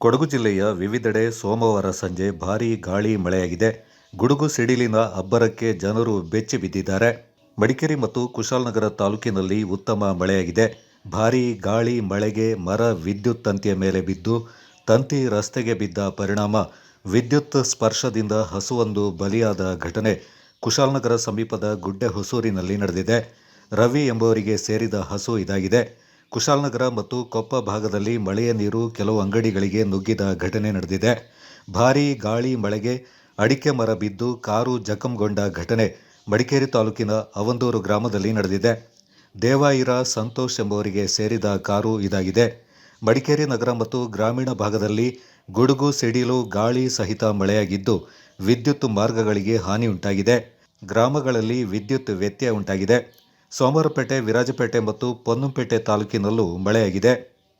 ಕೊಡಗು ಜಿಲ್ಲೆಯ ವಿವಿಧೆಡೆ ಸೋಮವಾರ ಸಂಜೆ ಭಾರೀ ಗಾಳಿ ಮಳೆಯಾಗಿದೆ. ಗುಡುಗು ಸಿಡಿಲಿನ ಅಬ್ಬರಕ್ಕೆ ಜನರು ಬೆಚ್ಚಿ ಬಿದ್ದಿದ್ದಾರೆ. ಮಡಿಕೇರಿ ಮತ್ತು ಕುಶಾಲನಗರ ತಾಲೂಕಿನಲ್ಲಿ ಉತ್ತಮ ಮಳೆಯಾಗಿದೆ. ಭಾರೀ ಗಾಳಿ ಮಳೆಗೆ ಮರ ವಿದ್ಯುತ್ ತಂತಿಯ ಮೇಲೆ ಬಿದ್ದು ತಂತಿ ರಸ್ತೆಗೆ ಬಿದ್ದ ಪರಿಣಾಮ ವಿದ್ಯುತ್ ಸ್ಪರ್ಶದಿಂದ ಹಸುವೊಂದು ಬಲಿಯಾದ ಘಟನೆ ಕುಶಾಲನಗರ ಸಮೀಪದ ಗುಡ್ಡೆ ಹೊಸೂರಿನಲ್ಲಿ ನಡೆದಿದೆ. ರವಿ ಎಂಬುವರಿಗೆ ಸೇರಿದ ಹಸು ಇದಾಗಿದೆ. ಕುಶಾಲನಗರ ಮತ್ತು ಕೊಪ್ಪ ಭಾಗದಲ್ಲಿ ಮಳೆಯ ನೀರು ಕೆಲವು ಅಂಗಡಿಗಳಿಗೆ ನುಗ್ಗಿದ ಘಟನೆ ನಡೆದಿದೆ. ಭಾರೀ ಗಾಳಿ ಮಳೆಗೆ ಅಡಿಕೆ ಮರ ಬಿದ್ದು ಕಾರು ಜಖಂಗೊಂಡ ಘಟನೆ ಮಡಿಕೇರಿ ತಾಲೂಕಿನ ಅವಂದೂರು ಗ್ರಾಮದಲ್ಲಿ ನಡೆದಿದೆ. ದೇವಾಯಿರ ಸಂತೋಷ್ ಎಂಬುವರಿಗೆ ಸೇರಿದ ಕಾರು ಇದಾಗಿದೆ. ಮಡಿಕೇರಿ ನಗರ ಮತ್ತು ಗ್ರಾಮೀಣ ಭಾಗದಲ್ಲಿ ಗುಡುಗು ಸಿಡಿಲು ಗಾಳಿ ಸಹಿತ ಮಳೆಯಾಗಿದ್ದು ವಿದ್ಯುತ್ ಮಾರ್ಗಗಳಿಗೆ ಹಾನಿ ಉಂಟಾಗಿದೆ. ಗ್ರಾಮಗಳಲ್ಲಿ ವಿದ್ಯುತ್ ವ್ಯತ್ಯಯ ಉಂಟಾಗಿದೆ. ಸೋಮವಾರಪೇಟೆ, ವಿರಾಜಪೇಟೆ ಮತ್ತು ಪೊನ್ನಂಪೇಟೆ ತಾಲೂಕಿನಲ್ಲೂ ಮಳೆಯಾಗಿದೆ.